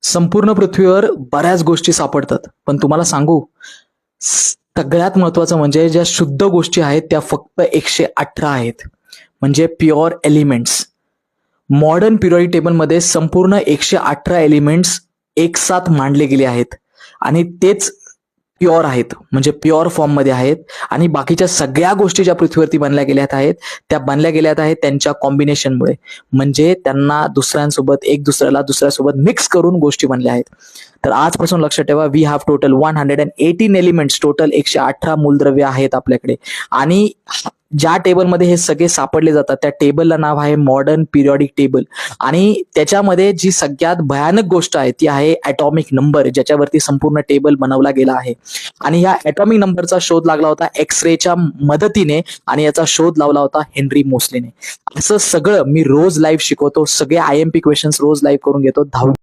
संपूर्ण पृथ्वीवर बऱ्याच गोष्टी सापडतात, पण तुम्हाला सांगू, सगळ्यात महत्वाचं म्हणजे ज्या शुद्ध गोष्टी आहेत त्या फक्त 118 आहेत, म्हणजे प्युअर एलिमेंट्स. मॉडर्न पिरियडिक टेबलमध्ये संपूर्ण 118 एलिमेंट्स एक साथ मांडले गेले आहेत आणि तेच प्युअर आहेत, म्हणजे प्युअर फॉर्ममध्ये आहेत. आणि बाकीच्या सगळ्या गोष्टी ज्या पृथ्वीवरती बनल्या गेल्या आहेत त्या बनल्या गेल्या आहेत त्यांच्या कॉम्बिनेशनमुळे, म्हणजे त्यांना दुसऱ्यासोबत मिक्स करून गोष्टी बनल्या आहेत. तर आजपासून लक्षात ठेवा, we have total 118 elements, total 118 मूलद्रव्य आहेत आपल्याकडे. आणि ज्या टेबलमध्ये हे सगळे सापडले जातात त्या टेबलला नाव आहे मॉडर्न पिरियडिक टेबल. आणि त्याच्यामध्ये जी सगळ्यात भयानक गोष्ट आहे ती आहे ॲटॉमिक नंबर, ज्याच्यावरती संपूर्ण टेबल बनवला गेला आहे. आणि ह्या ॲटॉमिक नंबरचा शोध लागला होता एक्सरेच्या मदतीने, आणि याचा शोध लावला होता हेनरी मोसलेने. असं सगळं मी रोज लाईव्ह शिकवतो, सगळे IMP क्वेश्चन्स रोज लाईव्ह करून घेतो. 10वी